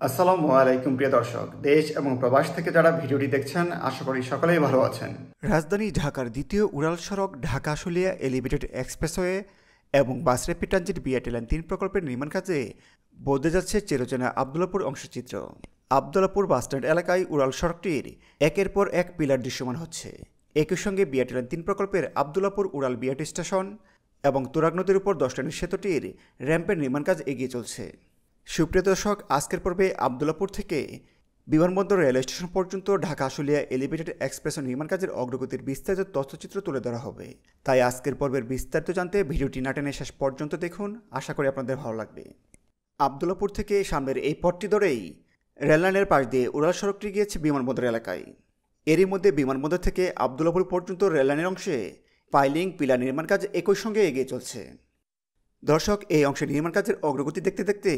আসসালামু আলাইকুম প্রিয় দর্শক, দেশ এবং প্রবাস থেকে যারা ভিডিওটি দেখছেন আশা করি সকলেই ভালো আছেন। রাজধানী ঢাকার দ্বিতীয় উড়াল সড়ক ঢাকা আশুলিয়া এলিভেটেড এক্সপ্রেসওয়ে এবং বাস র্যাপিড ট্রানজিট বিআরটি লাইন ৩ প্রকল্পের নির্মাণ কাজে বদলে যাচ্ছে চিরচেনা আবদুল্লাপুর অংশচিত্র। আবদুল্লাপুর বাসস্ট্যান্ড এলাকায় উড়াল সড়কটির একের পর এক পিলার দৃশ্যমান হচ্ছে। একই সঙ্গে বিআরটি লাইন ৩ প্রকল্পের আবদুল্লাপুর উড়াল বিআরটি স্টেশন এবং তুরাগ নদীর উপর 10 লেনের সেতুটির র্যাম্পের নির্মাণ কাজ এগিয়ে চলছে। সুপ্রিয় দর্শক, আজকের পর্বে আবদুল্লাপুর থেকে বিমানবন্দর রেলওয়ে স্টেশন পর্যন্ত ঢাকা আশুলিয়া এলিভেটেড এক্সপ্রেস নির্মাণ কাজের অগ্রগতির বিস্তারিত তথ্যচিত্র তুলে ধরা হবে। তাই আজকের পর্বের বিস্তারিত জানতে ভিডিওটি না টেনে শেষ পর্যন্ত দেখুন, আশা করি আপনাদের ভালো লাগবে। আবদুল্লাপুর থেকে সামনের এই পথটি ধরেই রেললাইনের পাশ দিয়ে উড়াল সড়কটি গিয়েছে বিমানবন্দর এলাকায়। এরই মধ্যে বিমানবন্দর থেকে আবদুল্লাপুর পর্যন্ত রেললাইনের অংশে পাইলিং পিলার নির্মাণ কাজ একই সঙ্গে এগিয়ে চলছে। দর্শক, এই অংশের নির্মাণ কাজের অগ্রগতি দেখতে দেখতে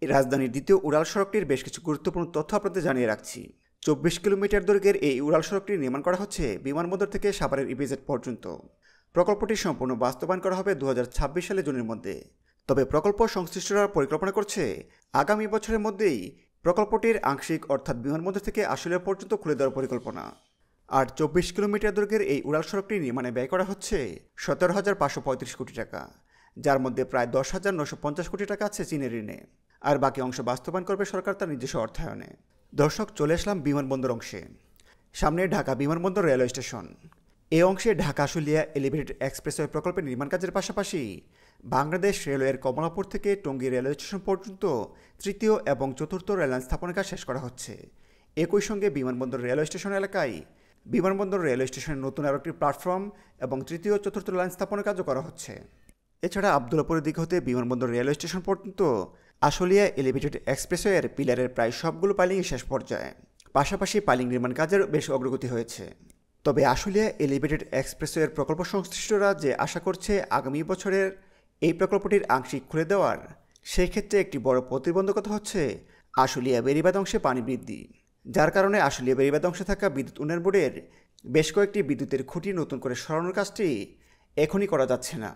রাজধানীর দ্বিতীয় উড়াল সড়কটির বেশ কিছু গুরুত্বপূর্ণ তথ্য আপনাদের জানিয়ে রাখছি। 24 কিলোমিটার দৈর্ঘ্যের এই উড়াল সড়কটি নির্মাণ করা হচ্ছে বিমানবন্দর থেকে সাভারের ইপিজেড পর্যন্ত। প্রকল্পটি সম্পূর্ণ বাস্তবায়ন করা হবে 2026 সালের জুনের মধ্যে। তবে প্রকল্প সংশ্লিষ্টরা পরিকল্পনা করছে আগামী বছরের মধ্যেই প্রকল্পটির আংশিক অর্থাৎ বিমানবন্দর থেকে আশুলিয়া পর্যন্ত খুলে দেওয়ার পরিকল্পনা। আর 24 কিলোমিটার দৈর্ঘ্যের এই উড়াল সড়কটি নির্মাণে ব্যয় করা হচ্ছে 17,535 কোটি টাকা, যার মধ্যে প্রায় 10,950 কোটি টাকা আছে চীনের ঋণে, আর বাকি অংশ বাস্তবায়ন করবে সরকার তার নিজস্ব অর্থায়নে। দর্শক, চলে আসলাম বিমানবন্দর অংশে। সামনে ঢাকা বিমানবন্দর রেলওয়ে স্টেশন। এই অংশে ঢাকা আশুলিয়া এলিভেটেড এক্সপ্রেসওয়ে প্রকল্পের নির্মাণ কাজের পাশাপাশি বাংলাদেশ রেলওয়ের কমলাপুর থেকে টঙ্গী রেলওয়ে স্টেশন পর্যন্ত তৃতীয় এবং চতুর্থ রেললাইন স্থাপনের কাজ শেষ করা হচ্ছে। একই সঙ্গে বিমানবন্দর রেলওয়ে স্টেশন এলাকায় বিমানবন্দর রেলওয়ে স্টেশনের নতুন আরও একটি প্ল্যাটফর্ম এবং তৃতীয় ও চতুর্থ লাইন স্থাপনের কাজও করা হচ্ছে। এছাড়া আবদুল্লাপুরের দিক হতে বিমানবন্দর রেলওয়ে স্টেশন পর্যন্ত আশুলিয়া এলিভেটেড এক্সপ্রেসওয়ের পিলারের প্রায় সবগুলো পাইলিংই শেষ পর্যায়ে। পাশাপাশি পাইলিং নির্মাণ কাজের বেশ অগ্রগতি হয়েছে। তবে আশুলিয়া এলিভেটেড এক্সপ্রেসওয়ের প্রকল্প সংশ্লিষ্টরা যে আশা করছে আগামী বছরের এই প্রকল্পটির আংশিক খুলে দেওয়ার, সেই ক্ষেত্রে একটি বড় প্রতিবন্ধকতা হচ্ছে আশুলিয়া বেড়িবাঁধ অংশে পানি বৃদ্ধি, যার কারণে আশুলিয়া বেড়িবাঁধ অংশে থাকা বিদ্যুৎ উন্নয়ন বোর্ডের বেশ কয়েকটি বিদ্যুতের খুঁটি নতুন করে সরানোর কাজটি এখনই করা যাচ্ছে না।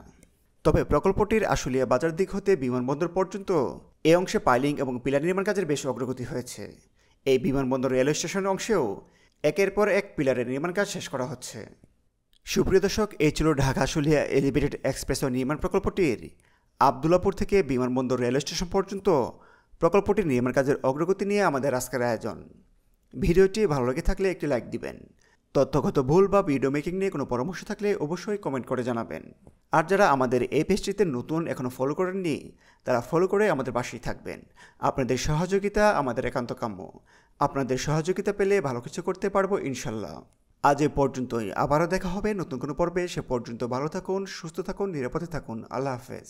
তবে প্রকল্পটির আশুলিয়া বাজার দিক হতে বিমানবন্দর পর্যন্ত এই অংশে পাইলিং এবং পিলার নির্মাণ কাজের বেশ অগ্রগতি হয়েছে। এই বিমানবন্দর রেলওয়ে স্টেশনের অংশেও একের পর এক পিলারের নির্মাণ কাজ শেষ করা হচ্ছে। সুপ্রিয় দর্শক, এই ছিল ঢাকা আশুলিয়া এলিভেটেড এক্সপ্রেসওয়ে নির্মাণ প্রকল্পটির আবদুল্লাপুর থেকে বিমানবন্দর রেলওয়ে স্টেশন পর্যন্ত প্রকল্পটির নির্মাণ কাজের অগ্রগতি নিয়ে আমাদের আজকের আয়োজন। ভিডিওটি ভালো লেগে থাকলে একটি লাইক দিবেন। তথ্যগত ভুল বা ভিডিও মেকিং নিয়ে কোনো পরামর্শ থাকলে অবশ্যই কমেন্ট করে জানাবেন। আর যারা আমাদের এই পেজটিতে নতুন এখনও ফলো করেননি, তারা ফলো করে আমাদের পাশেই থাকবেন। আপনাদের সহযোগিতা আমাদের একান্ত কাম্য। আপনাদের সহযোগিতা পেলে ভালো কিছু করতে পারবো ইনশাল্লাহ। আজ এ পর্যন্তই, আবারও দেখা হবে নতুন কোনো পর্বে। সে পর্যন্ত ভালো থাকুন, সুস্থ থাকুন, নিরাপদে থাকুন। আল্লাহ হাফেজ।